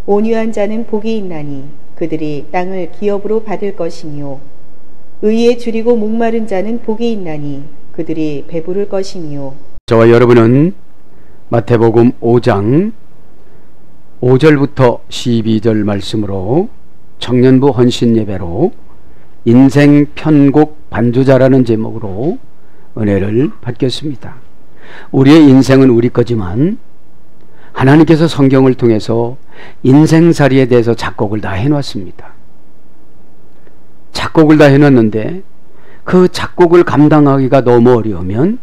온유한 자는 복이 있나니 그들이 땅을 기업으로 받을 것이며 의에 줄이고 목마른 자는 복이 있나니 그들이 배부를 것이며. 저와 여러분은 마태복음 5장 5절부터 12절 말씀으로 청년부 헌신 예배로 인생 편곡 반주자라는 제목으로 은혜를 받겠습니다. 우리의 인생은 우리 거지만 하나님께서 성경을 통해서 인생살이에 대해서 작곡을 다 해놨습니다. 작곡을 다 해놨는데 그 작곡을 감당하기가 너무 어려우면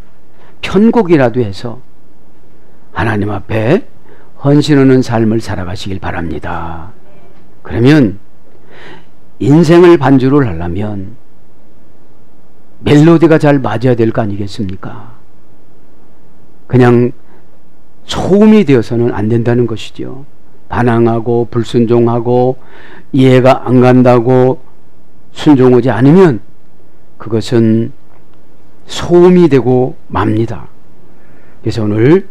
편곡이라도 해서 하나님 앞에 헌신하는 삶을 살아가시길 바랍니다. 그러면 인생을 반주를 하려면 멜로디가 잘 맞아야 될 거 아니겠습니까? 그냥 소음이 되어서는 안 된다는 것이죠. 반항하고 불순종하고 이해가 안 간다고 순종하지 않으면 그것은 소음이 되고 맙니다. 그래서 오늘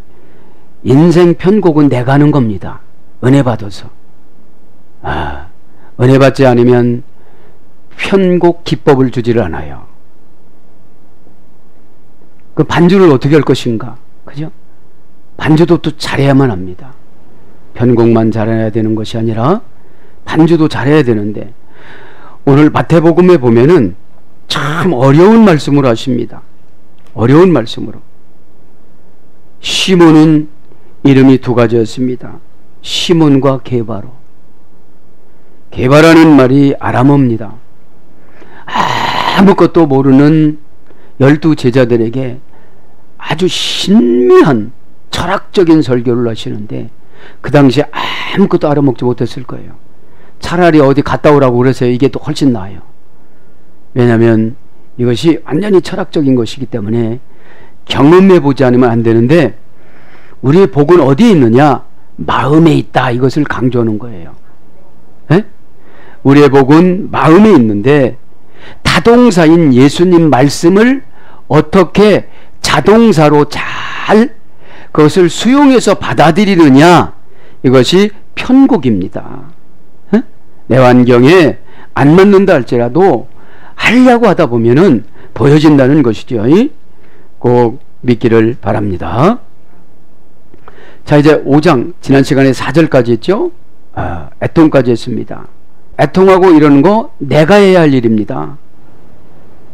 인생 편곡은 내가 하는 겁니다. 은혜 받아서. 은혜 받지 않으면 편곡 기법을 주지를 않아요. 그 반주를 어떻게 할 것인가? 그죠? 반주도 또 잘해야만 합니다. 편곡만 잘해야 되는 것이 아니라 반주도 잘해야 되는데 오늘 마태복음에 보면은 참 어려운 말씀으로 하십니다. 어려운 말씀으로. 시몬은 이름이 두 가지였습니다. 시몬과 게바로. 게바라는 말이 아람어입니다. 아무것도 모르는 12 제자들에게 아주 신미한 철학적인 설교를 하시는데 그 당시에 아무것도 알아먹지 못했을 거예요. 차라리 어디 갔다 오라고 그래서 이게 또 훨씬 나아요. 왜냐하면 이것이 완전히 철학적인 것이기 때문에 경험해보지 않으면 안 되는데 우리의 복은 어디에 있느냐? 마음에 있다. 이것을 강조하는 거예요. 에? 우리의 복은 마음에 있는데 타동사인 예수님 말씀을 어떻게 자동사로 잘 그것을 수용해서 받아들이느냐, 이것이 편곡입니다. 에? 내 환경에 안 맞는다 할지라도 하려고 하다 보면은 보여진다는 것이죠. 꼭 믿기를 바랍니다. 자, 이제 5장 지난 시간에 4절까지 했죠. 애통까지 했습니다. 애통하고 이러는 거 내가 해야 할 일입니다.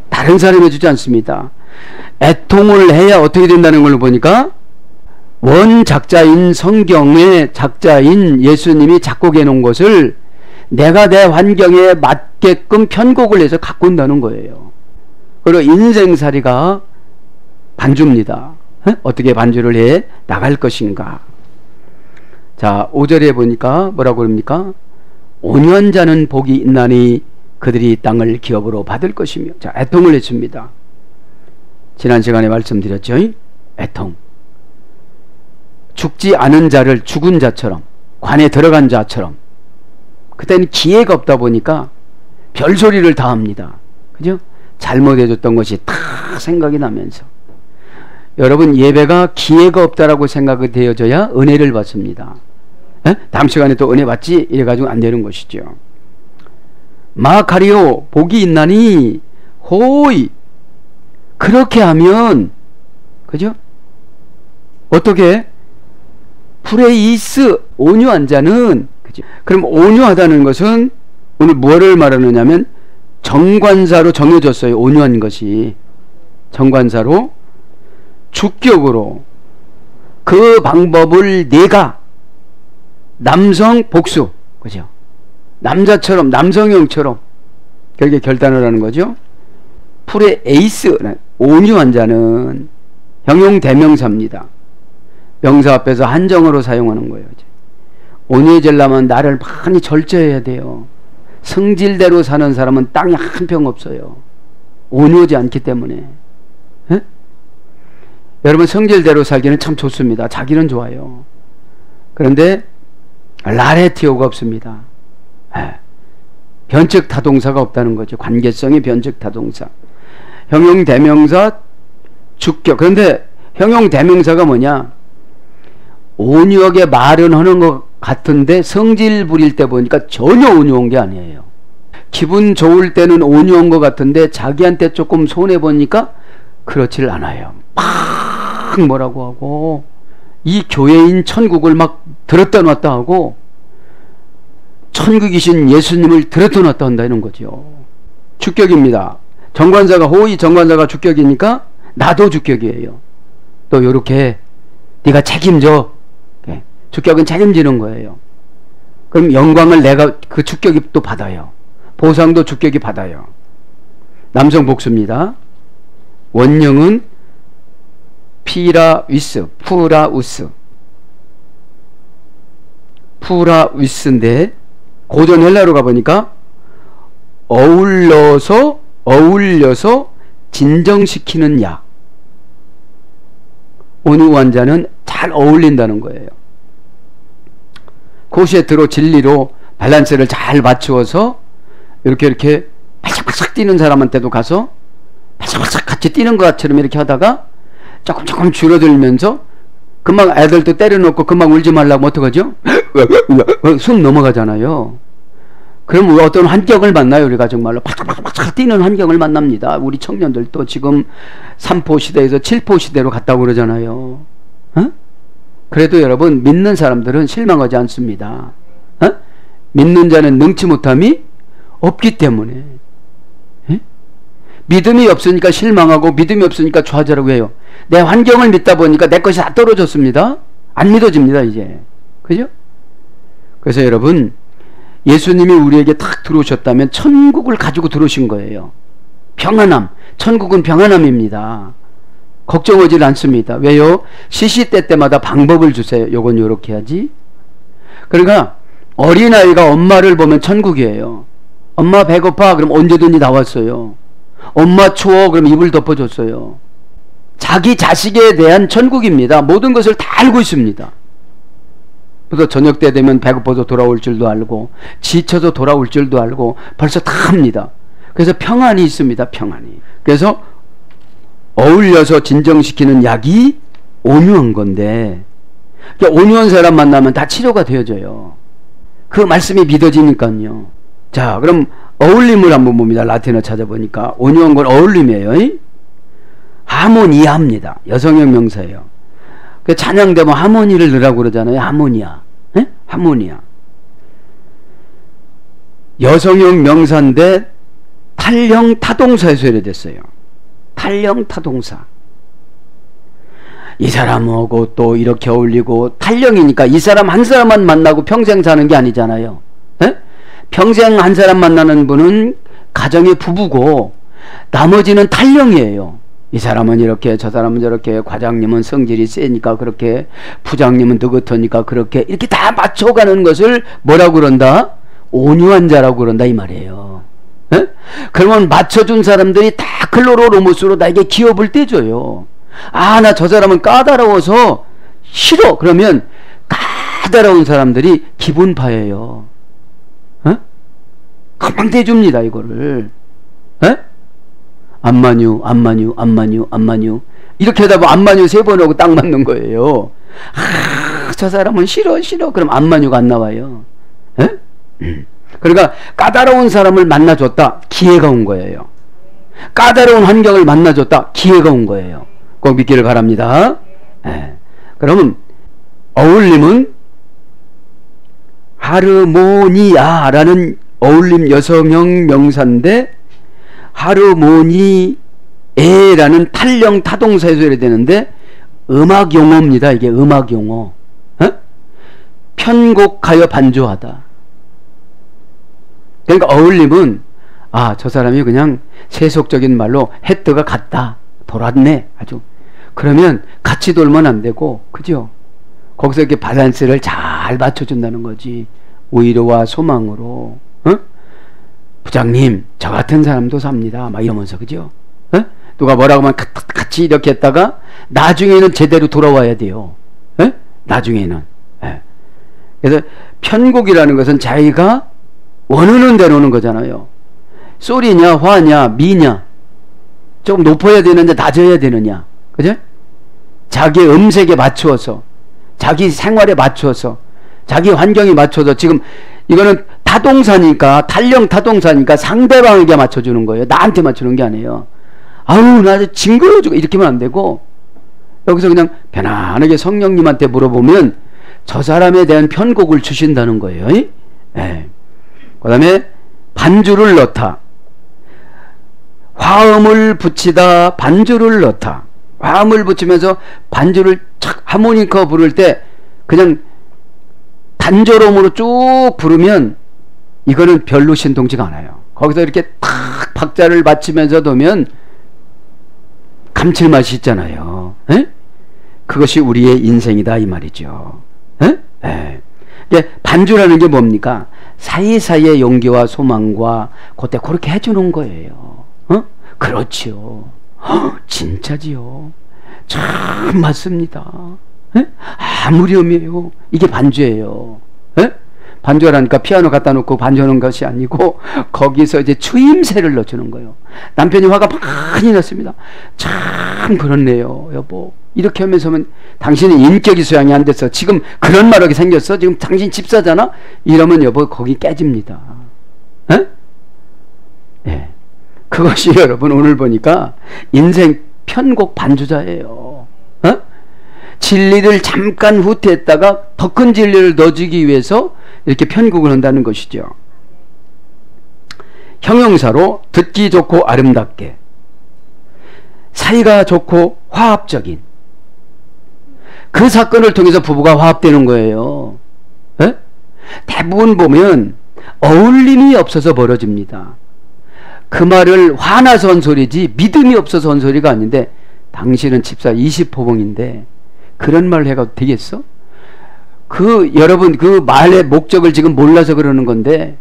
다른 사람이 해주지 않습니다. 애통을 해야 어떻게 된다는 걸 보니까 원 작자인 성경의 작자인 예수님이 작곡해 놓은 것을 내가 내 환경에 맞게끔 편곡을 해서 갖고 온다는 거예요. 그리고 인생살이가 반주입니다. 어떻게 반주를 해 나갈 것인가. 자, 5절에 보니까 뭐라고 그럽니까? 온유한 자는 복이 있나니 그들이 땅을 기업으로 받을 것이며. 자, 애통을 했습니다. 지난 시간에 말씀드렸죠. 애통. 죽지 않은 자를 죽은 자처럼, 관에 들어간 자처럼. 그때는 기회가 없다 보니까 별소리를 다 합니다. 그죠? 잘못해줬던 것이 다 생각이 나면서. 여러분, 예배가 기회가 없다라고 생각이 되어져야 은혜를 받습니다. 에? 다음 시간에 또 은혜 받지? 이래가지고 안 되는 것이죠. 마카리오, 복이 있나니 호이. 그렇게 하면, 그죠? 어떻게? 프레이스, 온유한 자는, 그죠? 그럼 온유하다는 것은 오늘 뭐를 말하느냐면 정관사로 정해졌어요. 온유한 것이. 정관사로. 주격으로 그 방법을 내가 남성 복수, 그죠? 남자처럼, 남성형처럼 그렇게 결단을 하는 거죠. 프레에이스, 온유한 자는 형용 대명사입니다. 명사 앞에서 한정어로 사용하는 거예요. 온유해지려면 나를 많이 절제해야 돼요. 성질대로 사는 사람은 땅에 한 평 없어요. 온유하지 않기 때문에. 에? 여러분, 성질대로 살기는 참 좋습니다. 자기는 좋아요. 그런데 라레티오가 없습니다. 변적 타동사가 없다는 거죠. 관계성의 변적 타동사. 형용 대명사 주격. 그런데 형용 대명사가 뭐냐? 온유하게 말은 하는 것 같은데 성질 부릴 때 보니까 전혀 온유한 게 아니에요. 기분 좋을 때는 온유한 것 같은데 자기한테 조금 손해보니까 그렇질 않아요. 막 뭐라고 하고 이 교회인 천국을 막 들었다 놨다 하고 천국이신 예수님을 들었다 놨다 한다는 거죠. 주격입니다. 정관사가 호의 정관사가 주격이니까 나도 주격이에요. 또 요렇게 네가 책임져. 주격은 책임지는 거예요. 그럼 영광을 내가 그 주격이 또 받아요. 보상도 주격이 받아요. 남성 복수입니다. 원형은 피라위스, 푸라우스. 푸라위스인데 고전 헬라로 가보니까 어울려서 진정시키는 약. 온유한 자는 잘 어울린다는 거예요. 코시에트로 진리로 밸런스를 잘 맞추어서 이렇게 바삭바삭 뛰는 사람한테도 가서 바삭바삭 같이 뛰는 것처럼 이렇게 하다가 조금 줄어들면서 금방 애들도 때려놓고 금방 울지 말라고 어떡하죠? 숨 넘어가잖아요. 그럼 어떤 환경을 만나요? 우리가 정말로 바삭바삭 뛰는 환경을 만납니다. 우리 청년들도 지금 3포 시대에서 7포 시대로 갔다고 그러잖아요. 어? 그래도 여러분 믿는 사람들은 실망하지 않습니다. 어? 믿는 자는 능치 못함이 없기 때문에. 에? 믿음이 없으니까 실망하고 믿음이 없으니까 좌절하고 해요. 내 환경을 믿다 보니까 내 것이 다 떨어졌습니다. 안 믿어집니다 이제. 그죠? 그래서 여러분 예수님이 우리에게 탁 들어오셨다면 천국을 가지고 들어오신 거예요. 평안함. 천국은 평안함입니다. 걱정하지 않습니다. 왜요? 시시때때마다 방법을 주세요. 요건 요렇게 하지. 그러니까 어린아이가 엄마를 보면 천국이에요. 엄마 배고파 그럼 언제든지 나왔어요. 엄마 추워 그럼 이불 덮어줬어요. 자기 자식에 대한 천국입니다. 모든 것을 다 알고 있습니다. 그래서 저녁 때 되면 배고파서 돌아올 줄도 알고 지쳐서 돌아올 줄도 알고 벌써 다 합니다. 그래서 평안이 있습니다. 평안이. 그래서 어울려서 진정시키는 약이 온유한 건데 온유한 사람 만나면 다 치료가 되어져요. 그 말씀이 믿어지니까요. 자, 그럼 어울림을 한번 봅니다. 라틴어 찾아보니까 온유한 건 어울림이에요. 하모니아입니다. 여성형 명사예요. 그 찬양되면 하모니를 넣으라고 그러잖아요. 하모니아. 에? 하모니아. 여성형 명사인데 탈형 타동사에서 해결됐어요. 탈형 타동사. 이 사람하고 또 이렇게 어울리고 탈형이니까 이 사람 한 사람만 만나고 평생 사는 게 아니잖아요. 에? 평생 한 사람 만나는 분은 가정의 부부고 나머지는 탈형이에요. 이 사람은 이렇게 저 사람은 저렇게 과장님은 성질이 세니까 그렇게 부장님은 느긋하니까 그렇게 이렇게 다 맞춰가는 것을 뭐라고 그런다? 온유한 자라고 그런다 이 말이에요. 에? 그러면 맞춰준 사람들이 다 클로로로무스로 나에게 기업을 떼줘요. 아, 나 저 사람은 까다로워서 싫어. 그러면 까다로운 사람들이 기분파예요. 에? 금방 떼줍니다 이거를. 에? 안마뉴 이렇게 하다 보면 안마뉴 3번 하고 딱 맞는 거예요. 아, 저 사람은 싫어 그럼 안마뉴가 안 나와요. 에? 그러니까 까다로운 사람을 만나줬다. 기회가 온 거예요. 까다로운 환경을 만나줬다. 기회가 온 거예요. 꼭 믿기를 바랍니다. 에. 그러면 어울림은 하르모니아라는 어울림 여성형 명사인데 하르모니에라는 탈형 타동사에서 해야 되는데 음악 용어입니다. 이게 음악 용어. 어? 편곡하여 반주하다. 그러니까 어울림은 아, 저 사람이 그냥 세속적인 말로 헤뜨가 갔다 돌았네 아주. 그러면 같이 돌면 안 되고, 그죠? 거기서 이렇게 밸런스를 잘 맞춰준다는 거지. 오히려와 소망으로. 어? 부장님, 저 같은 사람도 삽니다. 막 이러면서, 그죠? 어? 누가 뭐라고 하면 같이 이렇게 했다가 나중에는 제대로 돌아와야 돼요. 어? 나중에는. 예. 그래서 편곡이라는 것은 자기가 원하는 대로 오는 거잖아요. 소리냐, 화냐, 미냐. 조금 높아야 되는데 낮아야 되느냐. 그죠? 자기 음색에 맞추어서, 자기 생활에 맞추어서, 자기 환경에 맞춰서 지금 이거는 타동사니까 탄령 타동사니까 상대방에게 맞춰주는 거예요. 나한테 맞추는 게 아니에요. 아우 나 징그러워 죽어 이렇게 하면 안 되고 여기서 그냥 편안하게 성령님한테 물어보면 저 사람에 대한 편곡을 주신다는 거예요. 네. 그 다음에 반주를 넣다. 화음을 붙이다 반주를 넣다. 화음을 붙이면서 반주를 착 하모니카 부를 때 그냥 단조로움으로 쭉 부르면 이거는 별로 신통치가 않아요. 거기서 이렇게 탁 박자를 맞추면서 두면 감칠맛이 있잖아요. 에? 그것이 우리의 인생이다 이 말이죠. 에? 에. 반주라는 게 뭡니까? 사이사이의 용기와 소망과 그때 그렇게 해주는 거예요. 어? 그렇지요. 진짜지요. 참 맞습니다. 에? 아무렴이에요. 이게 반주예요. 에? 반주라니까 피아노 갖다 놓고 반주하는 것이 아니고 거기서 이제 추임새를 넣어주는 거예요. 남편이 화가 많이 났습니다. 참 그렇네요 여보. 이렇게 하면서는 당신의 인격이 소양이 안 돼서 지금 그런 말하게 생겼어. 지금 당신 집사잖아. 이러면 여보 거기 깨집니다. 에? 예. 그것이 여러분 오늘 보니까 인생 편곡 반주자예요. 어? 진리를 잠깐 후퇴했다가 더 큰 진리를 넣어주기 위해서 이렇게 편곡을 한다는 것이죠. 형용사로 듣기 좋고 아름답게, 사이가 좋고 화합적인, 그 사건을 통해서 부부가 화합되는 거예요. 에? 대부분 보면 어울림이 없어서 벌어집니다. 그 말을 화나서 한 소리지 믿음이 없어서 한 소리가 아닌데 당신은 집사 20호봉인데 그런 말을 해가도 되겠어? 여러분 그 말의 목적을 지금 몰라서 그러는 건데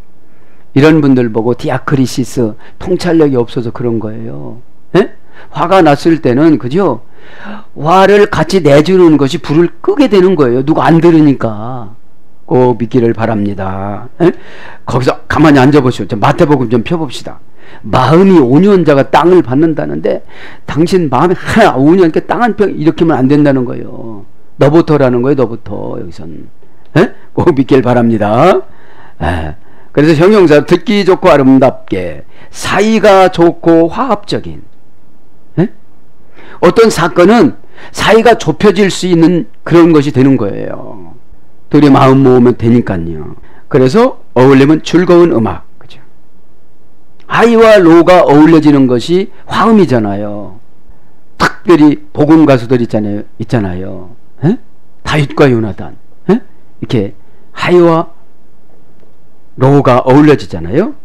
이런 분들 보고 디아크리시스 통찰력이 없어서 그런 거예요. 에? 화가 났을 때는 그죠? 화를 같이 내주는 것이 불을 끄게 되는 거예요. 누가 안 들으니까. 꼭 믿기를 바랍니다. 에? 거기서 가만히 앉아보시오. 마태복음 좀 펴봅시다. 마음이 온유한자가 땅을 받는다는데 당신 마음이 하나 온유하니까 땅 한 평 이렇게 하면 안 된다는 거예요. 너부터라는 거예요. 너부터 여기선. 에? 꼭 믿길 바랍니다. 에. 그래서 형용사 듣기 좋고 아름답게, 사이가 좋고 화합적인. 에? 어떤 사건은 사이가 좁혀질 수 있는 그런 것이 되는 거예요. 둘이 마음 모으면 되니까요. 그래서 어울리면 즐거운 음악. 그죠? 하이와 로가 어울려지는 것이 화음이잖아요. 특별히 복음 가수들 있잖아요. 에? 다윗과 요나단. 에? 이렇게 하이와 로가 어울려지잖아요.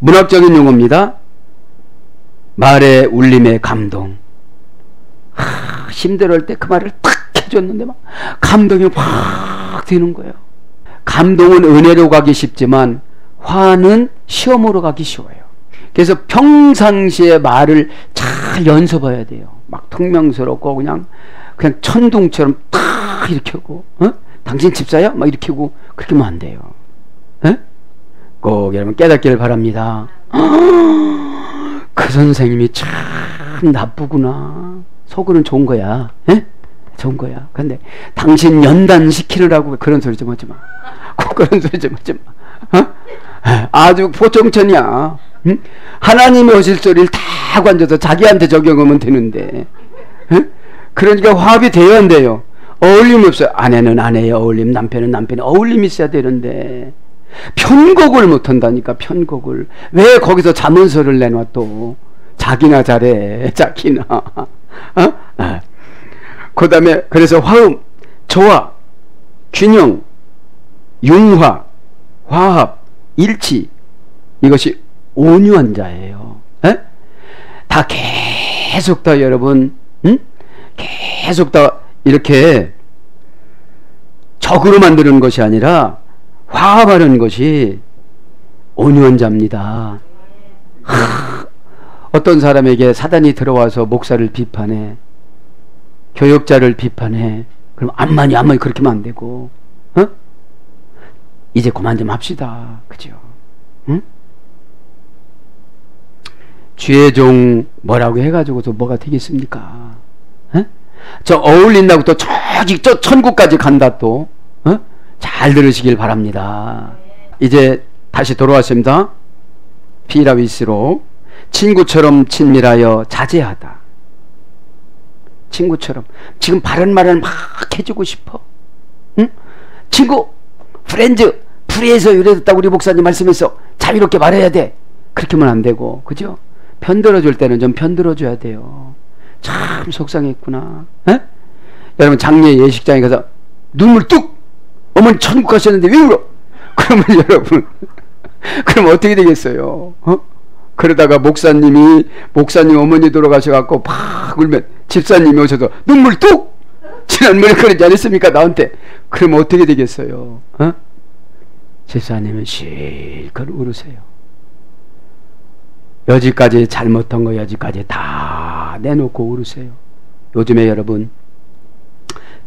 문학적인 용어입니다. 말의 울림의 감동. 힘들어할 때 그 말을 탁 해줬는데 막 감동이 확 되는 거예요. 감동은 은혜로 가기 쉽지만 화는 시험으로 가기 쉬워요. 그래서 평상시에 말을 잘 연습해야 돼요. 막 퉁명스럽고 그냥 천둥처럼 탁 이렇게 하고, 어? 당신 집사야? 막 이렇게 하고 그렇게 하면 안 돼요. 에? 꼭 여러분 깨닫기를 바랍니다. 그 선생님이 참 나쁘구나. 속으로는 좋은 거야. 에? 좋은 거야. 근데 당신 연단시키느라고 그런 소리 좀 하지 마. 꼭 그런 소리 좀 하지 마. 어? 아주 포청천이야. 응? 하나님이 오실 소리를 다 관져서 자기한테 적용하면 되는데. 에? 그러니까 화합이 돼야 안 돼요. 어울림이 없어요. 아내는 아내의 어울림, 남편은 남편의 어울림이 있어야 되는데 편곡을 못한다니까. 편곡을. 왜 거기서 자문서를 내놔 또. 자기나 잘해. 자기나. 어? 그 다음에 그래서 화음, 조화, 균형, 융화, 화합, 일치, 이것이 온유한 자예요. 에? 다 계속 다 여러분, 응? 계속 다 이렇게 적으로 만드는 것이 아니라 화합하는 것이 온유한 자입니다. 어떤 사람에게 사단이 들어와서 목사를 비판해, 교역자를 비판해. 그럼 암만이 그렇게 하면 안 되고, 어? 이제 그만 좀 합시다. 그죠? 응? 주의 종 뭐라고 해가지고서 뭐가 되겠습니까? 에? 저 어울린다고 또 저 천국까지 간다 또. 어? 잘 들으시길 바랍니다. 이제 다시 돌아왔습니다. 피라위스로 친구처럼 친밀하여 자제하다. 친구처럼 지금 바른 말을 막 해주고 싶어. 응? 친구, 프렌즈, 프리에서 유래됐다고 우리 목사님 말씀해서 자유롭게 말해야 돼. 그렇게 하면 안 되고, 그죠? 편들어줄 때는 좀 편들어줘야 돼요. 참 속상했구나. 에? 여러분 장례 예식장에 가서 눈물 뚝! 어머니 천국 가셨는데 왜 울어? 그러면 여러분 그럼 어떻게 되겠어요? 그러다가 목사님 어머니 돌아가셔갖고 팍 울면 집사님이 오셔서 눈물 뚝! 지난번에 그러지 않았습니까 나한테? 그럼 어떻게 되겠어요? 집사님은 실컷 울으세요. 여지까지 잘못한 거 여지까지 다 내놓고 울으세요. 요즘에 여러분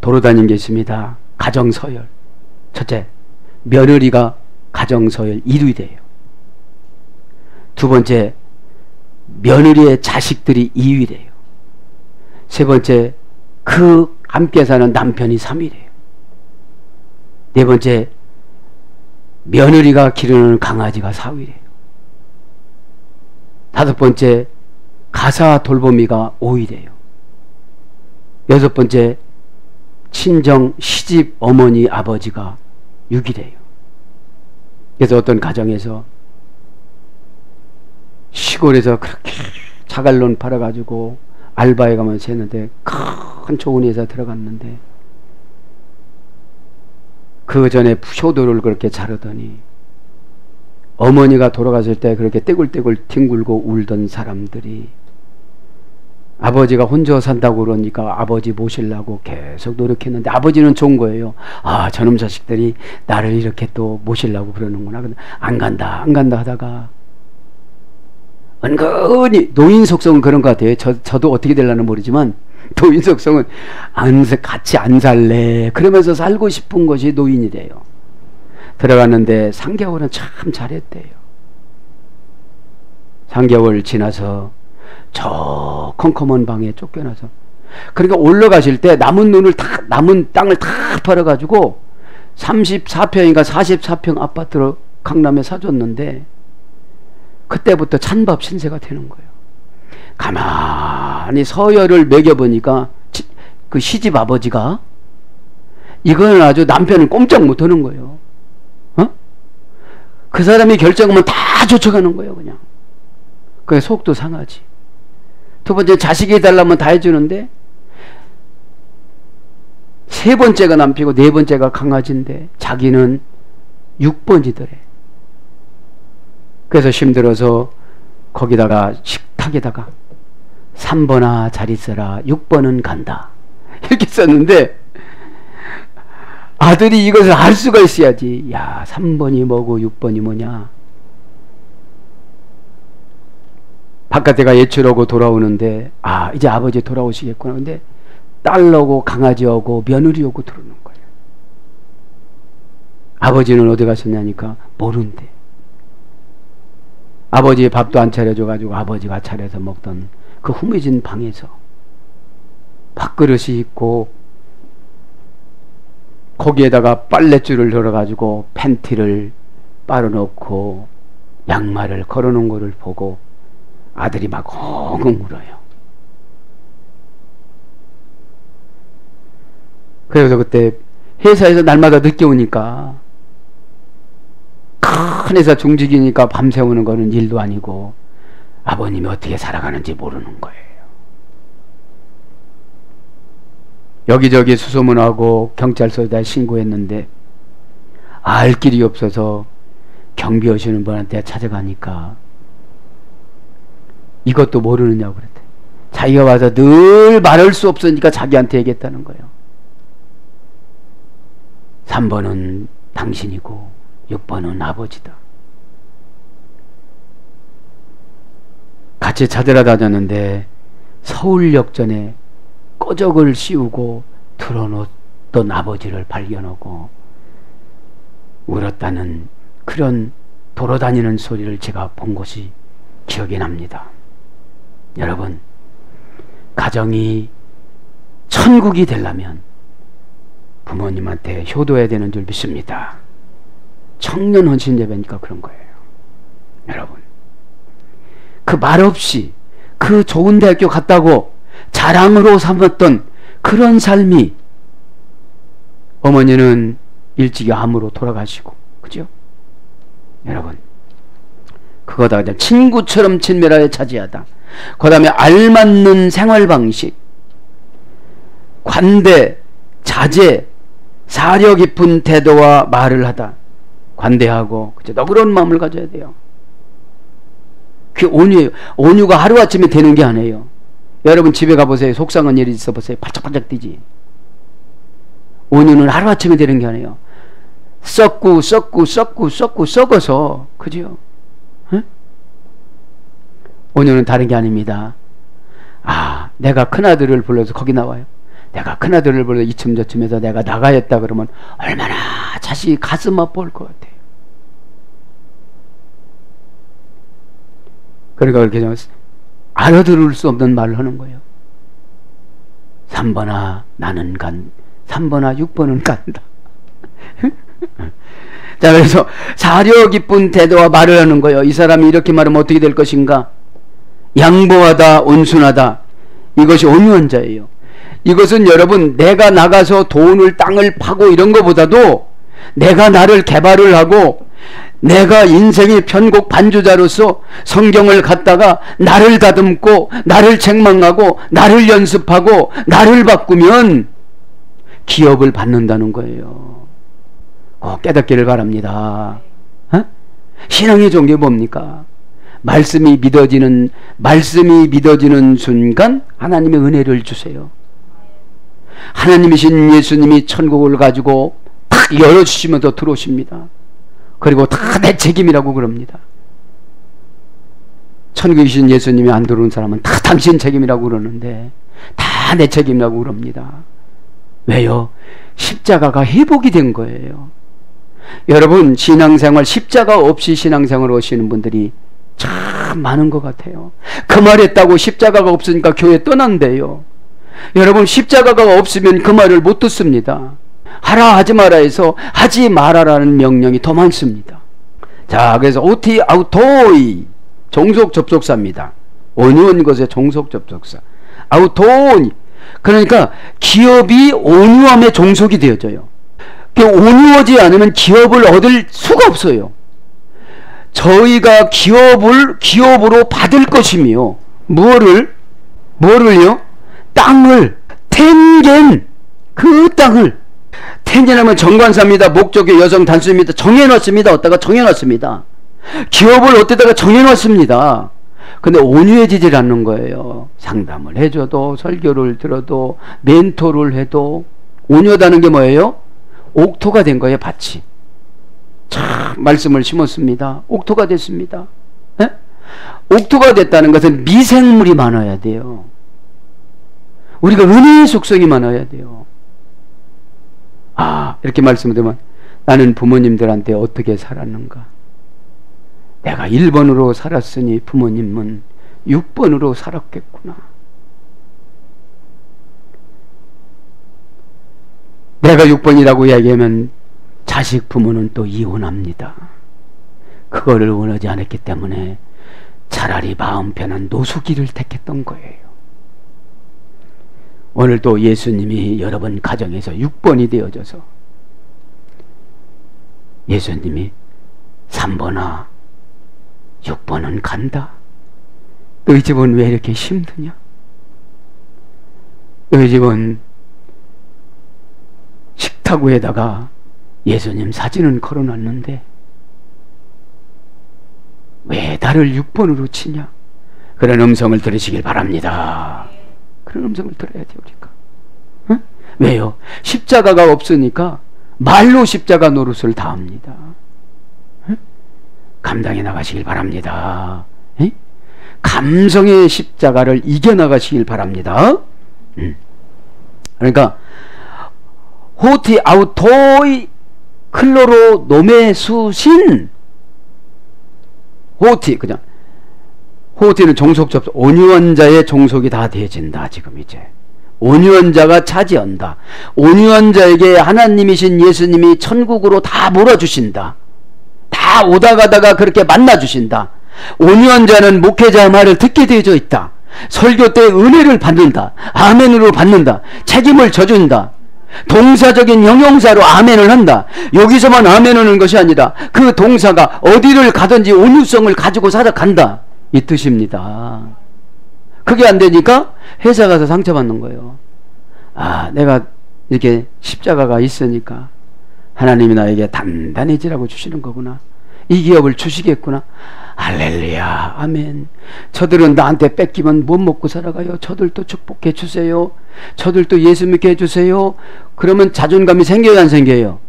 도로다니는 게 있습니다. 가정서열. 첫째, 며느리가 가정서열 1위 돼요. 두 번째, 며느리의 자식들이 2위 돼요. 세 번째, 그 함께 사는 남편이 3위 돼요. 네 번째, 며느리가 기르는 강아지가 4위 돼요. 다섯 번째, 가사 돌보미가 5위 돼요. 여섯 번째, 친정 시집 어머니 아버지가 6위 돼요. 그래서 어떤 가정에서 시골에서 그렇게 자갈론 팔아가지고 알바에 가면서 했는데 큰 좋은 회사 들어갔는데 그 전에 효도를 그렇게 자르더니 어머니가 돌아갔을 때 그렇게 떼굴떼굴 뒹굴고 울던 사람들이 아버지가 혼자 산다고 그러니까 아버지 모시려고 계속 노력했는데 아버지는 좋은 거예요. 아, 저놈 자식들이 나를 이렇게 또 모시려고 그러는구나. 근데 안 간다 하다가 은근히 노인 속성은 그런 것 같아요. 저도 어떻게 되려나 모르지만 노인 속성은 같이 안 살래 그러면서 살고 싶은 것이 노인이래요. 들어갔는데 3개월은 참 잘했대요. 3개월 지나서 저 컴컴한 방에 쫓겨나서 그러니까 올라가실 때 남은 땅을 다 팔아가지고 34평인가 44평 아파트를 강남에 사줬는데 그때부터 찬밥 신세가 되는 거예요. 가만히 서열을 매겨보니까 그 시집 아버지가 이거는 아주 남편을 꼼짝 못하는 거예요. 그 사람이 결정하면 다 쫓아가는 거예요. 그냥 그게 속도 상하지. 두 번째, 자식이 해달라면 다 해주는데 세 번째가 남편이고 네 번째가 강아지인데 자기는 6번이더래. 그래서 힘들어서 거기다가 식탁에다가 3번아 잘 있어라 6번은 간다 이렇게 썼는데 아들이 이것을 알 수가 있어야지. 야, 3번이 뭐고 6번이 뭐냐. 바깥에가 외출하고 돌아오는데 아, 이제 아버지 돌아오시겠구나. 근데 딸 오고 강아지 오고 며느리 오고 들어오는 거예요. 아버지는 어디 가셨냐니까 모른대. 아버지 밥도 안 차려줘가지고 아버지가 차려서 먹던 그 후미진 방에서 밥그릇이 있고 거기에다가 빨랫줄을 걸어가지고 팬티를 빨아놓고 양말을 걸어놓은 거를 보고 아들이 막 엉엉 울어요. 그래서 그때 회사에서 날마다 늦게 오니까 큰 회사 중직이니까 밤새 오는 거는 일도 아니고 아버님이 어떻게 살아가는지 모르는 거예요. 여기저기 수소문하고 경찰서에다 신고했는데 알 길이 없어서 경비 오시는 분한테 찾아가니까 이것도 모르느냐고 그랬대. 자기가 와서 늘 말할 수 없으니까 자기한테 얘기했다는 거예요. 3번은 당신이고 6번은 아버지다. 같이 찾으러 다녔는데 서울역전에 꺼적을 씌우고 틀어놓던 아버지를 발견하고 울었다는 그런 돌아다니는 소리를 제가 본 것이 기억이 납니다. 여러분, 가정이 천국이 되려면 부모님한테 효도해야 되는 줄 믿습니다. 청년 헌신 예배니까 그런 거예요. 여러분, 그 말없이 그 좋은 대학교 갔다고 자랑으로 삼았던 그런 삶이, 어머니는 일찍이 암으로 돌아가시고, 그죠? 여러분, 그거다. 친구처럼 친밀하게 차지하다. 그 다음에 알맞는 생활방식, 관대, 자제, 사려 깊은 태도와 말을 하다. 관대하고, 그죠? 너그러운 마음을 가져야 돼요. 그게 온유예요. 온유가 하루아침에 되는 게 아니에요. 여러분 집에 가보세요. 속상한 일이 있어 보세요. 바짝바짝 뛰지. 온유는 하루아침에 되는 게 아니에요. 썩어서, 그죠? 응? 온유는 다른 게 아닙니다. 아, 내가 큰아들을 불러서 거기 나와요. 내가 큰아들을 불러서 이쯤 저쯤에서 내가 나가였다 그러면 얼마나 자식이 가슴 아파올 것 같아요. 그러니까 그렇게 알아들을 수 없는 말을 하는 거예요. 3번아 나는 3번아 6번은 간다. 자, 그래서 사려 깊은 태도와 말을 하는 거예요. 이 사람이 이렇게 말하면 어떻게 될 것인가? 양보하다, 온순하다. 이것이 온유한 자예요. 이것은 여러분, 내가 나가서 돈을 땅을 파고 이런 것보다도 내가 나를 개발을 하고 내가 인생의 편곡 반주자로서 성경을 갖다가 나를 다듬고 나를 책망하고 나를 연습하고 나를 바꾸면 기업을 받는다는 거예요. 꼭 깨닫기를 바랍니다. 어? 신앙의 종교 뭡니까? 말씀이 믿어지는 순간 하나님의 은혜를 주세요. 하나님이신 예수님이 천국을 가지고 탁 열어주시면서 들어오십니다. 그리고 다 내 책임이라고 그럽니다. 천국에 계신 예수님이 안 들어오는 사람은 다 당신 책임이라고 그러는데 다 내 책임이라고 그럽니다. 왜요? 십자가가 회복이 된 거예요. 여러분, 신앙생활, 십자가 없이 신앙생활 하시는 분들이 참 많은 것 같아요. 그 말했다고 십자가가 없으니까 교회 떠난대요. 여러분, 십자가가 없으면 그 말을 못 듣습니다. 하라 하지 마라 해서 하지 말아라는 명령이 더 많습니다. 자, 그래서 오티 아우토이 종속 접속사입니다. 온유한 것의 종속 접속사 아우토이. 그러니까 기업이 온유함의 종속이 되어져요. 온유하지 않으면 기업을 얻을 수가 없어요. 저희가 기업으로 받을 것이며 뭐를요? 땅을, 텐겐, 그 땅을, 텐겐하면 정관사입니다. 목적의 여성 단수입니다. 정해놨습니다. 어디다가 정해놨습니다. 기업을 어디다가 정해놨습니다. 근데 온유해지질 않는 거예요. 상담을 해줘도, 설교를 들어도, 멘토를 해도. 온유하다는 게 뭐예요? 옥토가 된 거예요. 밭이 참 말씀을 심었습니다. 옥토가 됐습니다. 에? 옥토가 됐다는 것은 미생물이 많아야 돼요. 우리가 은혜의 속성이 많아야 돼요. 아, 이렇게 말씀드리면 나는 부모님들한테 어떻게 살았는가? 내가 1번으로 살았으니 부모님은 6번으로 살았겠구나. 내가 6번이라고 이야기하면 자식 부모는 또 이혼합니다. 그거를 원하지 않았기 때문에 차라리 마음 편한 노숙이를 택했던 거예요. 오늘도 예수님이 여러분 가정에서 6번이 되어져서 예수님이 3번아 6번은 간다. 너희 집은 왜 이렇게 힘드냐? 너희 집은 식탁 위에다가 예수님 사진은 걸어놨는데 왜 나를 6번으로 치냐? 그런 음성을 들으시길 바랍니다. 그런 음성을 들어야 돼요, 우리가. 응? 왜요? 십자가가 없으니까 말로 십자가 노릇을 다 합니다. 응? 감당해 나가시길 바랍니다. 응? 감성의 십자가를 이겨나가시길 바랍니다. 그러니까 호티 아우토이 클로로 노메수신 호티, 그냥 호티는 종속 접속, 온유한 자의 종속이 다 되어진다. 지금 이제 온유한 자가 차지한다. 온유한 자에게 하나님이신 예수님이 천국으로 다 몰아주신다. 다 오다 가다가 그렇게 만나주신다. 온유한 자는 목회자 말을 듣게 되어져 있다. 설교 때 은혜를 받는다. 아멘으로 받는다. 책임을 져준다. 동사적인 형용사로 아멘을 한다. 여기서만 아멘을 하는 것이 아니라 그 동사가 어디를 가든지 온유성을 가지고 살아간다. 이 뜻입니다. 그게 안 되니까 회사 가서 상처받는 거예요. 아, 내가 이렇게 십자가가 있으니까 하나님이 나에게 단단해지라고 주시는 거구나. 이 기업을 주시겠구나. 할렐루야, 아멘. 저들은 나한테 뺏기면 못 먹고 살아가요. 저들도 축복해 주세요. 저들도 예수 믿게 해주세요. 그러면 자존감이 생겨요, 안 생겨요?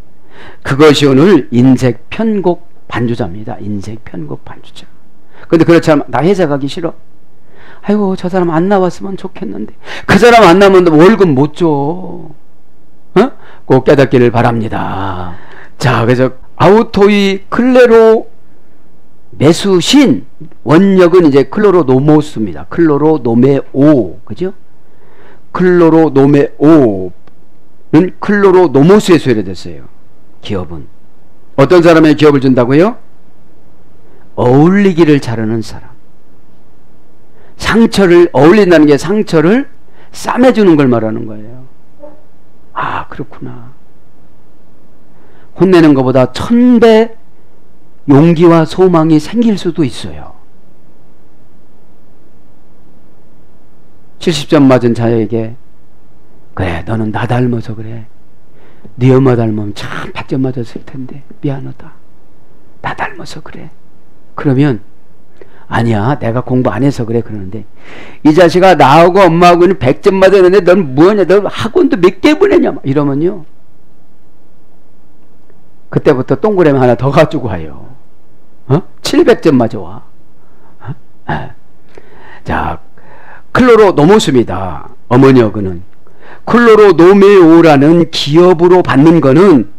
그것이 오늘 인색 편곡 반주자입니다. 인색 편곡 반주자. 근데 그렇지 않으면 나 회사 가기 싫어. 아이고, 저 사람 안 나왔으면 좋겠는데. 그 사람 안 나오면 월급 못 줘. 어? 꼭 깨닫기를 바랍니다. 자, 그래서 아우토이 클레로 메수신, 원역은 이제 클로로노모스입니다. 클로로노메오, 그죠? 클로로노메오는 클로로노모스에 소개됐어요. 기업은 어떤 사람의 기업을 준다고요? 어울리기를 잘하는 사람. 상처를, 어울린다는 게 상처를 싸매주는 걸 말하는 거예요. 아, 그렇구나. 혼내는 것보다 1000배 용기와 소망이 생길 수도 있어요. 70점 맞은 자에게, 그래, 너는 나 닮아서 그래. 네 엄마 닮으면 참 100점 맞았을 텐데 미안하다. 나 닮아서 그래. 그러면 아니야, 내가 공부 안 해서 그래. 그러는데 이 자식아, 나하고 엄마하고는 100점 맞았는데 넌 뭐냐, 너 학원도 몇 개 보내냐, 이러면요, 그때부터 동그라미 하나 더 가지고 와요. 700점 맞아와. 자, 클로로노모스입니다. 어머니어그는 클로로노메오라는 기업으로 받는 거는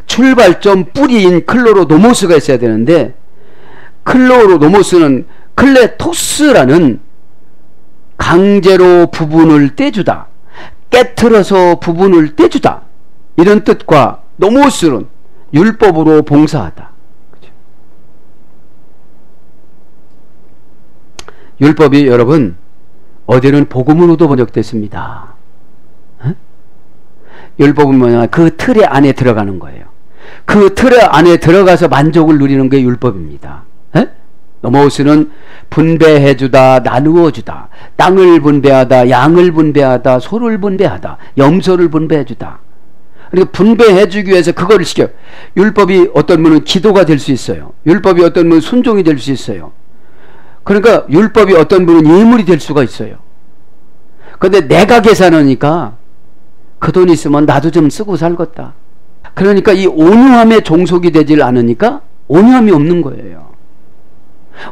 출발점 뿌리인 클로로노모스가 있어야 되는데, 클로로노모스는 클레토스라는 강제로 부분을 떼주다, 깨트려서 부분을 떼주다, 이런 뜻과 노모스는 율법으로 봉사하다. 그렇죠? 율법이 여러분 어디는 복음으로도 번역됐습니다. 율법은 뭐냐? 그 틀의 안에 들어가는 거예요. 그 틀의 안에 들어가서 만족을 누리는 게 율법입니다. 노모스는 분배해주다, 나누어주다, 땅을 분배하다, 양을 분배하다, 소를 분배하다, 염소를 분배해주다. 그러니까 분배해주기 위해서 그거를 시켜요. 율법이 어떤 분은 기도가 될 수 있어요. 율법이 어떤 분은 순종이 될 수 있어요. 그러니까 율법이 어떤 분은 예물이 될 수가 있어요. 근데 내가 계산하니까 그 돈 있으면 나도 좀 쓰고 살겠다. 그러니까 이 온유함에 종속이 되질 않으니까 온유함이 없는 거예요.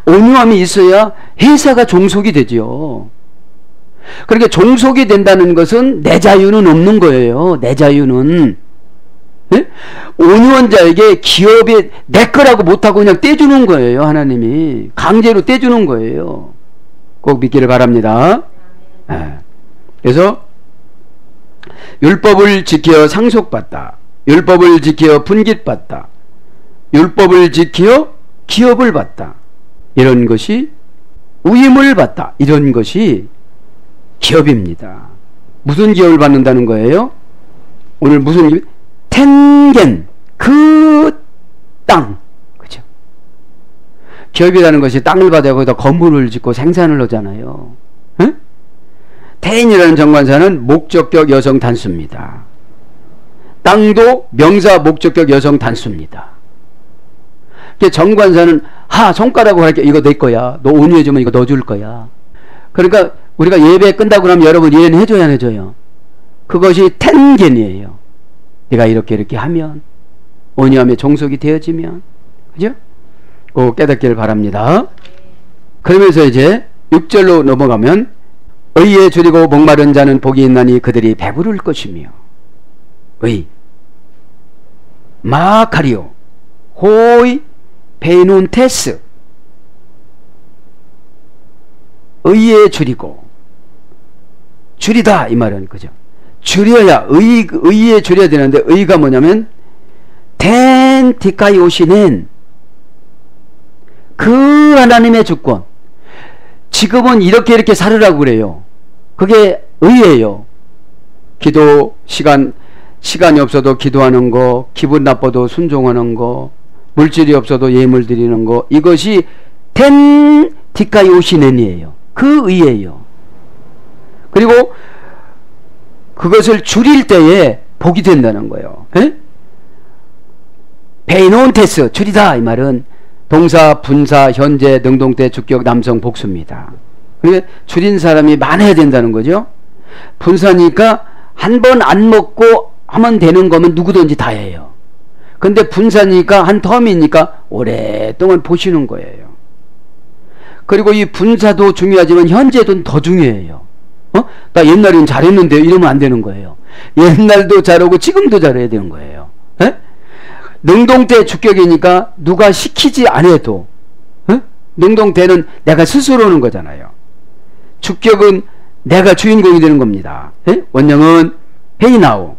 온유함이 있어야 회사가 종속이 되죠. 그러니까 종속이 된다는 것은 내 자유는 없는 거예요. 내 자유는. 네? 온유한 자에게 기업이 내 거라고 못하고 그냥 떼주는 거예요. 하나님이 강제로 떼주는 거예요. 꼭 믿기를 바랍니다. 네. 그래서 율법을 지켜 상속받다, 율법을 지켜 분깃받다, 율법을 지켜 기업을 받다, 이런 것이 위임을 받다, 이런 것이 기업입니다. 무슨 기업을 받는다는 거예요? 오늘 무슨 기업? 텐겐, 그 땅, 그죠? 기업이라는 것이 땅을 받아 거기다 건물을 짓고 생산을 하잖아요. 응? 태인이라는 정관사는 목적격 여성 단수입니다. 땅도 명사 목적격 여성 단수입니다. 정관사는 손가락으로 할게, 이거 내 거야, 너 온유해주면 이거 너 줄 거야. 그러니까 우리가 예배 끝나고 나면 여러분 이해는 해줘야 안 해줘요? 그것이 텐겐이에요. 네가 이렇게 하면, 온유함에 종속이 되어지면, 그죠? 꼭 깨닫기를 바랍니다. 그러면서 이제 6절로 넘어가면, 의에 줄이고 목마른 자는 복이 있나니 그들이 배부를 것이며, 의 마카리오 호이 줄이다 이 말은 그죠. 줄여야 의에 줄여야 되는데 의가 뭐냐면 텐 디카이오시는 그 하나님의 주권. 지금은 이렇게 살으라고 그래요. 그게 의예요. 기도 시간이 없어도 기도하는 거, 기분 나빠도 순종하는 거, 물질이 없어도 예물 드리는 거, 이것이 텐 디카이오시넨이에요. 그 의예요. 그리고 그것을 줄일 때에 복이 된다는 거예요. 베이노온테스 줄이다 이 말은 동사, 분사, 현재, 능동태, 주격, 남성, 복수입니다. 그러니까 줄인 사람이 많아야 된다는 거죠. 분사니까 한 번 안 먹고 하면 되는 거면 누구든지 다 해요. 근데 분사니까 한 텀이니까 오랫동안 보시는 거예요. 그리고 이 분사도 중요하지만 현재도 더 중요해요. 나 옛날엔 잘했는데 이러면 안 되는 거예요. 옛날도 잘하고 지금도 잘해야 되는 거예요. 능동태 주격이니까 누가 시키지 않아도 능동태는 내가 스스로 오는 거잖아요. 주격은 내가 주인공이 되는 겁니다. 원형은 헤이나오.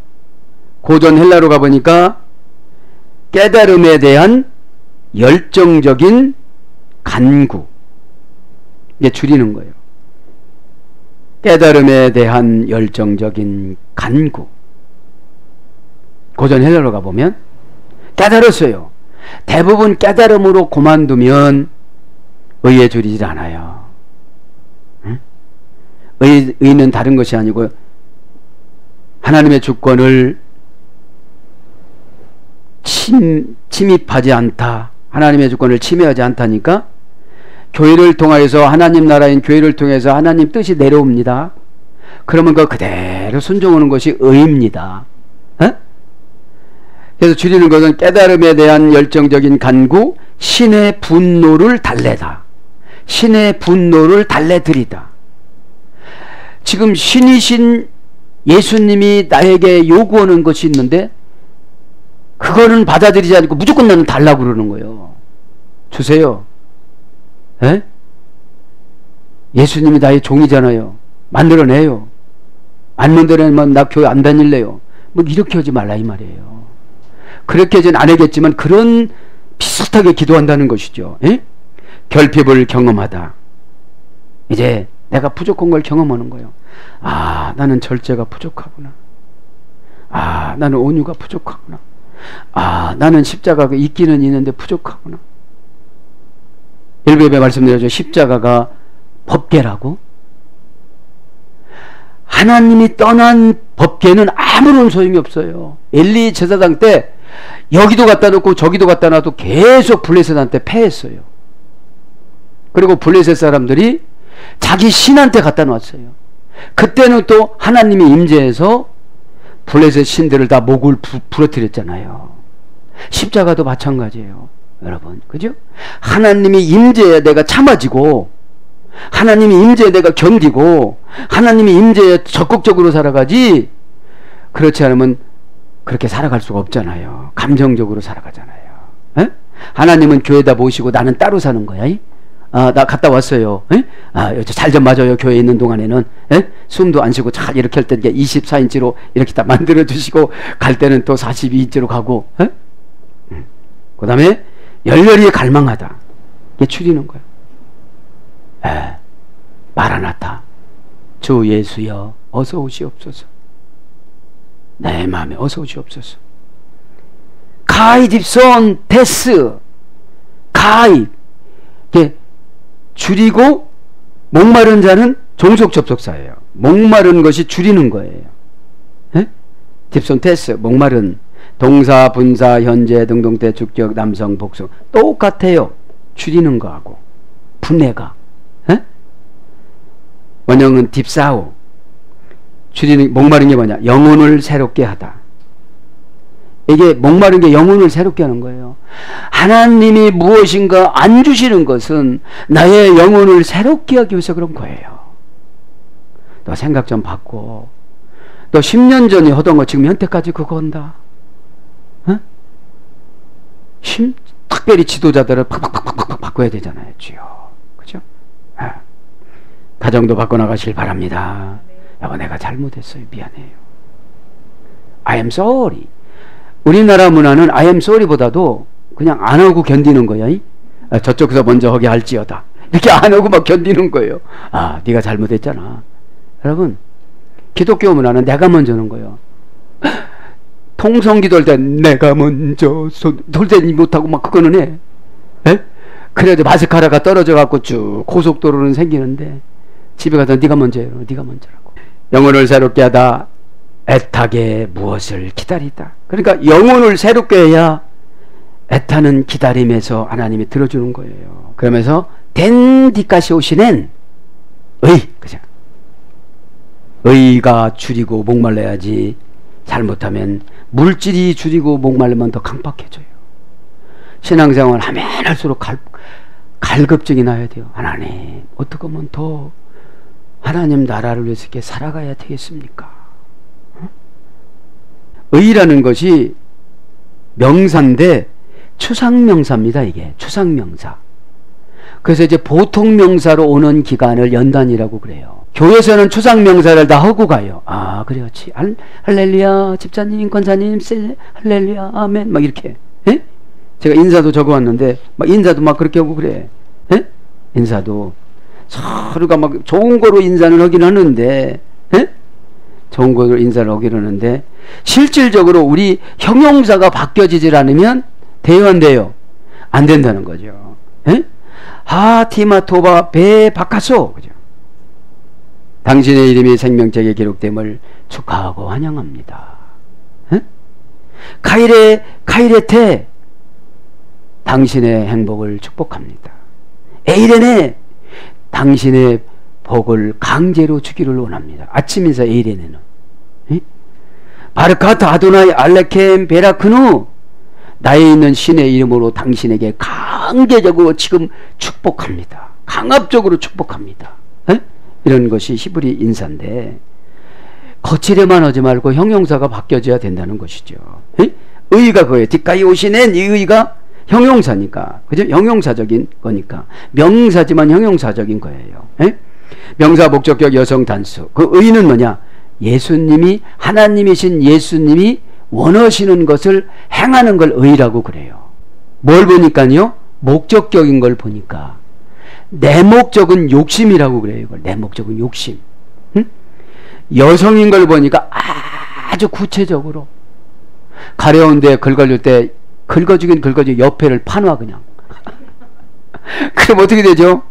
고전 헬라로 가보니까 깨달음에 대한 열정적인 간구. 이게 줄이는 거예요. 깨달음에 대한 열정적인 간구. 고전 헬라로 가보면 깨달았어요. 대부분 깨달음으로 그만두면 의에 줄이질 않아요. 의는 다른 것이 아니고 하나님의 주권을 침입하지 않다. 하나님의 주권을 침해하지 않다니까 교회를 통하여서 하나님 나라인 교회를 통해서 하나님 뜻이 내려옵니다. 그러면 그 그대로 순종하는 것이 의입니다. 그래서 줄이는 것은 깨달음에 대한 열정적인 간구, 신의 분노를 달래다. 신의 분노를 달래드리다. 지금 신이신 예수님이 나에게 요구하는 것이 있는데 그거는 받아들이지 않고 무조건 나는 달라고 그러는 거예요. 주세요. 예수님이 나의 종이잖아요. 만들어내요. 안 만들어내면 나 교회 안 다닐래요. 뭐 이렇게 하지 말라 이 말이에요. 그렇게 하진 않겠지만 그런 비슷하게 기도한다는 것이죠. 결핍을 경험하다. 이제 내가 부족한 걸 경험하는 거예요. 아, 나는 절제가 부족하구나. 아, 나는 온유가 부족하구나. 아, 나는 십자가가 있기는 있는데 부족하구나. 일부에 말씀드렸죠. 십자가가 법궤라고. 하나님이 떠난 법궤는 아무런 소용이 없어요. 엘리 제사장 때 여기도 갖다 놓고 저기도 갖다 놔도 계속 블레셋한테 패했어요. 그리고 블레셋 사람들이 자기 신한테 갖다 놨어요. 그때는 또 하나님이 임재해서 블레셋 신들을 다 목을 부러뜨렸잖아요. 십자가도 마찬가지예요. 여러분, 그죠? 하나님이 임재해 내가 참아지고, 하나님이 임재해 내가 견디고, 하나님이 임재해 적극적으로 살아가지, 그렇지 않으면 그렇게 살아갈 수가 없잖아요. 감정적으로 살아가잖아요. 하나님은 교회에다 모시고 나는 따로 사는 거야. 나 갔다 왔어요. 잘 좀 맞아요. 교회에 있는 동안에는. 숨도 안 쉬고 잘 이렇게 할 때 24인치로 이렇게 딱 만들어 주시고, 갈 때는 또 42인치로 가고, 그 다음에 열렬히 갈망하다. 이게 줄이는 거예요. 마라나타. 주 예수여, 어서 오시옵소서. 내 마음에 어서 오시옵소서. 가이딥손 데스. 가입. 이게 줄이고 목마른 자는 종속 접속사예요. 목마른 것이 줄이는 거예요. 딥손 테스. 목마른. 동사, 분사, 현재, 능동태, 주격, 남성, 복수 똑같아요. 줄이는 거하고 분해가. 원형은 딥사우. 줄이는, 목마른 게 뭐냐? 영혼을 새롭게 하다. 이게 목마른 게 영혼을 새롭게 하는 거예요. 하나님이 무엇인가 안 주시는 것은 나의 영혼을 새롭게 하기 위해서 그런 거예요. 너 생각 좀 바꿔. 너 10년 전에 하던 거 지금 현태까지 그거 한다. 특별히 지도자들을 팍팍팍팍 바꿔야 되잖아요. 주요. 그죠? 가정도 바꿔나가실 바랍니다. 여보 내가 잘못했어요. 미안해요. I am sorry. 우리나라 문화는 I am sorry보다도 그냥 안 하고 견디는 거야. 저쪽에서 먼저 하게 할지어다. 이렇게 안 하고 막 견디는 거예요. 아, 네가 잘못했잖아. 여러분, 기독교 문화는 내가 먼저 하는 거예요. 통성기도 할 때 내가 먼저 돌대지 못하고 막 그거는 해. 에? 그래도 마스카라가 떨어져 갖고 쭉 고속도로는 생기는데 집에 가서 네가 먼저 해요. 네가 먼저라고. 영혼을 새롭게 하다 애타게 무엇을 기다리다. 그러니까 영혼을 새롭게 해야 애타는 기다림에서 하나님이 들어주는 거예요. 그러면서 된 뒤까지 오시는 그죠? 의가 줄이고 목말라야지. 잘못하면 물질이 줄이고 목말르면 더 강박해져요. 신앙생활 하면 할수록 갈급증이 나야 돼요. 하나님, 어떻게 하면 더 하나님 나라를 위해서 이렇게 살아가야 되겠습니까? 의라는 것이 명사인데 추상명사입니다. 이게 추상명사. 그래서 이제 보통 명사로 오는 기간을 연단이라고 그래요. 교회에서는 추상명사를 다 하고 가요. 아, 그렇지. 할렐루야, 집사님, 권사님, 할렐루야, 아멘. 막 이렇게. 에? 제가 인사도 적어왔는데, 막 인사도 막 그렇게 하고 그래. 에? 인사도. 서로가 막 좋은 거로 인사는 하긴 하는데, 에? 좋은 거로 인사를 하긴 하는데, 실질적으로 우리 형용사가 바뀌어지질 않으면 돼요, 안 돼요? 안 된다는 거죠. 에? 티마토바 배 바카소. 그죠? 당신의 이름이 생명책에 기록됨을 축하하고 환영합니다. 에? 카이레테 당신의 행복을 축복합니다. 에이레네 당신의 복을 강제로 주기를 원합니다. 아침 인사 에이레네는 바르카트 아도나이 알레켐 베라크누 나에 있는 신의 이름으로 당신에게 강제적으로 지금 축복합니다. 강압적으로 축복합니다. 에? 이런 것이 히브리 인사인데 거칠에만 하지 말고 형용사가 바뀌어져야 된다는 것이죠. 에? 의가 그거예요. 뒷가이 오시는 이 의가 형용사니까, 그죠? 형용사적인 거니까. 명사지만 형용사적인 거예요. 에? 명사 목적격 여성 단수. 그 의는 뭐냐? 예수님이, 하나님이신 예수님이 원하시는 것을 행하는 걸 의라고 그래요. 뭘 보니까요? 목적격인 걸 보니까. 내 목적은 욕심이라고 그래요. 이걸. 내 목적은 욕심. 응? 여성인 걸 보니까 아주 구체적으로. 가려운 데 긁어줄 때 긁어주긴 긁어주고 옆에를 파놔 그냥. 그럼 어떻게 되죠?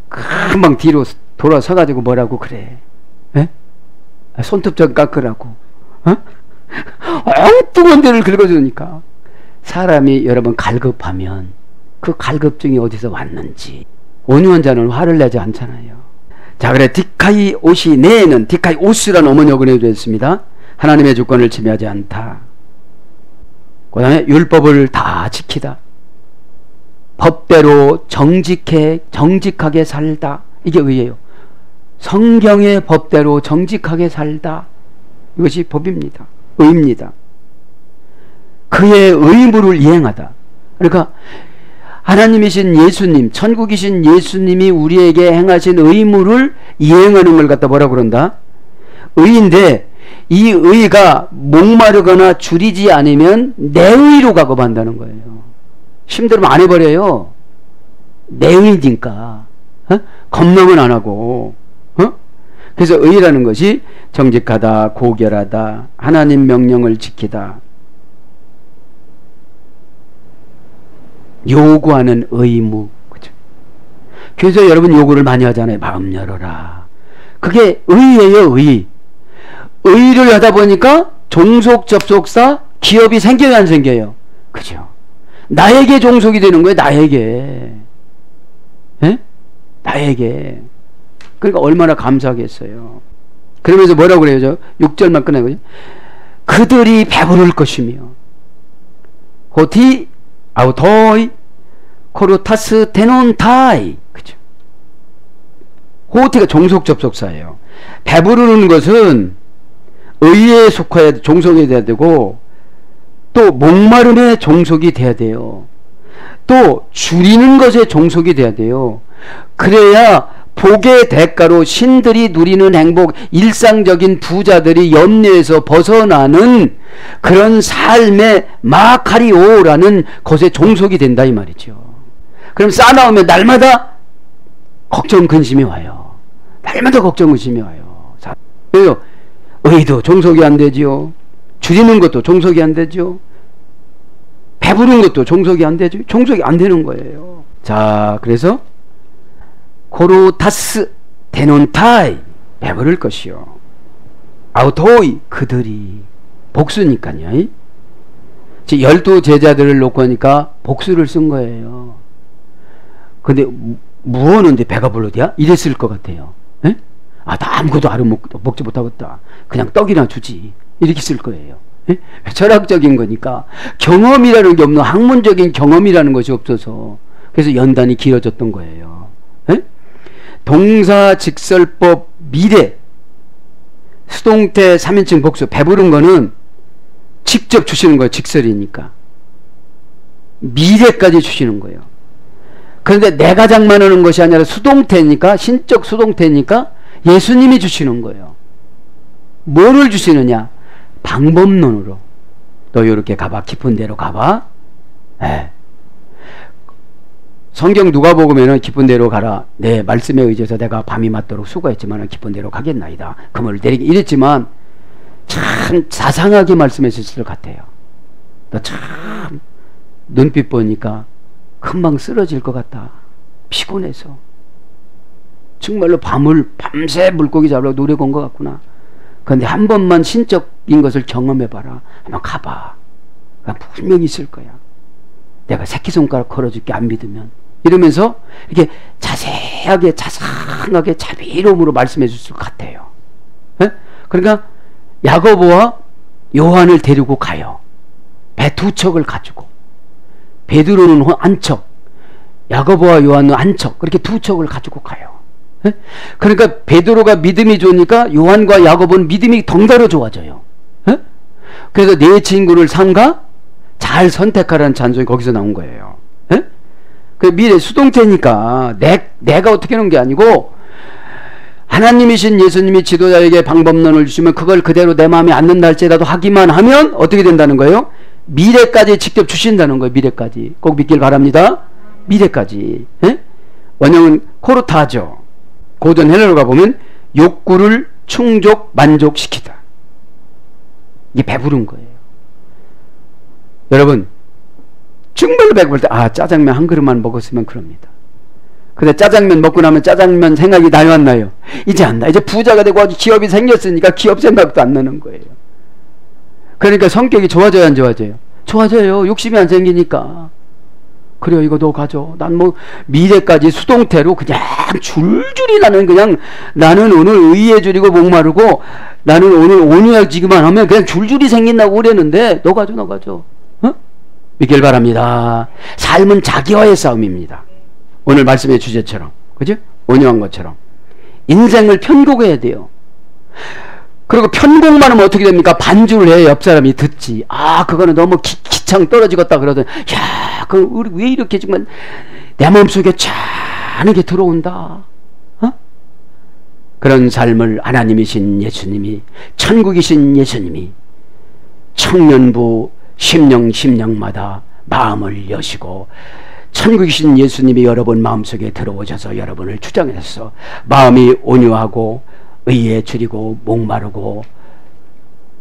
금방 뒤로 돌아서가지고 뭐라고 그래. 에? 손톱 좀 깎으라고. 엉뚱한 데를 긁어주니까. 사람이 여러분 갈급하면 그 갈급증이 어디서 왔는지. 온유한 자는 화를 내지 않잖아요. 자, 그래 디카이 오시 네는 디카이 오스라는 어머니어가 되었습니다. 하나님의 주권을 침해하지 않다. 그 다음에 율법을 다 지키다. 법대로 정직하게 살다. 이게 의예요. 성경의 법대로 정직하게 살다. 이것이 법입니다. 의입니다. 그의 의무를 이행하다. 그러니까 하나님이신 예수님, 천국이신 예수님이 우리에게 행하신 의무를 이행하는 걸 갖다 뭐라고 그런다? 의인데 이 의가 목마르거나 줄이지 않으면 내 의로 가급한다는 거예요. 힘들면 안 해버려요. 내 의니까. 겁나면 안 하고. 그래서 의라는 것이 정직하다, 고결하다, 하나님 명령을 지키다, 요구하는 의무. 그죠? 그래서 여러분 요구를 많이 하잖아요. 마음 열어라. 그게 의예요, 의. 의를 하다 보니까 종속 접속사 기업이 생겨요, 안 생겨요? 그죠? 나에게 종속이 되는 거예요, 나에게. 에? 나에게. 그러니까 얼마나 감사하겠어요. 그러면서 뭐라고 그래요? 저 6절만 끝내고요. 그들이 배부를 것이며 호티 아우토이 코르타스 테논타이. 그죠? 호티가 종속 접속사예요. 배부르는 것은 의에 속해야 종속이 돼야 되고, 또 목마름에 종속이 돼야 돼요. 또 줄이는 것에 종속이 돼야 돼요. 그래야 복의 대가로 신들이 누리는 행복, 일상적인 부자들이 염려에서 벗어나는 그런 삶의 마카리오라는 것에 종속이 된다 이 말이죠. 그럼 쌓아나오면 날마다 걱정 근심이 와요. 날마다 걱정 근심이 와요. 왜요? 의도 종속이 안 되지요. 줄이는 것도 종속이 안 되죠. 배부른 것도 종속이 안 되죠. 종속이 안 되는 거예요. 자, 그래서 코로타스 데논타이 배부를 것이요. 아우토이 그들이 복수니까요. 12 제자들을 놓고 하니까 복수를 쓴 거예요. 근데 무엇는데 배가 불러대야? 이랬을 것 같아요. 에? 아, 나 아무것도 먹지 못하겠다. 그냥 떡이나 주지. 이렇게 쓸 거예요. 에? 철학적인 거니까 경험이라는 게 없는, 학문적인 경험이라는 것이 없어서 그래서 연단이 길어졌던 거예요. 에? 동사직설법 미래 수동태 3인칭 복수 배부른 거는 직접 주시는 거예요. 직설이니까 미래까지 주시는 거예요. 그런데 내가 장만하는 것이 아니라 수동태니까, 신적 수동태니까 예수님이 주시는 거예요. 뭐를 주시느냐? 방법론으로. 너 요렇게 가봐. 깊은 데로 가봐. 에. 성경 누가복음에는 깊은 데로 가라. 내 말씀에 의지해서 내가 밤이 맞도록 수고했지만 깊은 데로 가겠나이다. 그물을 내리게 이랬지만 참 자상하게 말씀했을 것 같아요. 너 참 눈빛 보니까 금방 쓰러질 것 같다. 피곤해서. 정말로 밤새 물고기 잡으려고 노래 건 것 같구나. 그런데 한 번만 신적인 것을 경험해봐라. 한번 가봐. 분명히 있을 거야. 내가 새끼손가락 걸어줄게 안 믿으면. 이러면서 이렇게 자세하게 자상하게 자비로움으로 말씀해 줄 것 같아요. 에? 그러니까 야고보와 요한을 데리고 가요. 배 2척을 가지고. 베드로는 한 척, 야고보와 요한은 한 척, 그렇게 2척을 가지고 가요. 에? 그러니까 베드로가 믿음이 좋으니까 요한과 야고보는 믿음이 덩달아 좋아져요. 에? 그래서 내 친구를 삼가 잘 선택하라는 찬송이 거기서 나온 거예요. 에? 그 미래 수동태니까 내가 어떻게 하는 게 아니고 하나님이신 예수님이 지도자에게 방법론을 주시면 그걸 그대로 내 마음에 안 든다 할지라도 하기만 하면 어떻게 된다는 거예요? 미래까지 직접 주신다는 거예요. 미래까지 꼭 믿길 바랍니다. 미래까지. 에? 원형은 코르타죠. 고전 헬라어로 가보면 욕구를 충족 만족시키다. 이게 배부른 거예요. 여러분 정말로 배고플 때 짜장면 한 그릇만 먹었으면 그럽니다. 근데 짜장면 먹고 나면 짜장면 생각이 나요 안 나요? 이제 안 나. 이제 부자가 되고 아주 기업이 생겼으니까 기업 생각도 안 나는 거예요. 그러니까 성격이 좋아져요 안 좋아져요? 좋아져요. 욕심이 안 생기니까. 그래요. 이거 너 가져. 난 뭐 미래까지 수동태로 그냥 줄줄이 나는 오늘 의에 줄이고 목마르고 나는 오늘 온유해지기만 하면 그냥 줄줄이 생긴다고 그랬는데 너 가져. 어? 믿길 바랍니다. 삶은 자기와의 싸움입니다. 오늘 말씀의 주제처럼, 그죠? 온유한 것처럼 인생을 편곡해야 돼요. 그리고 편곡만 하면 어떻게 됩니까? 반주를 해. 옆 사람이 듣지. 그거는 너무 기창 떨어지겠다 그러더니 그럼 우리 왜 이렇게 정말 내 마음속에 찬하게 들어온다. 그런 삶을 하나님이신 예수님이, 천국이신 예수님이 청년부 심령마다 마음을 여시고 천국이신 예수님이 여러분 마음속에 들어오셔서 여러분을 주장해서 마음이 온유하고 의에 줄이고 목마르고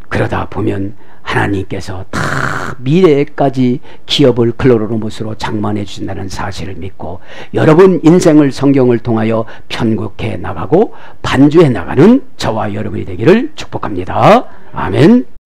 그러다 보면 하나님께서 다 미래까지 기업을 클로로노못으로 장만해 주신다는 사실을 믿고 여러분 인생을 성경을 통하여 편곡해 나가고 반주해 나가는 저와 여러분이 되기를 축복합니다. 아멘.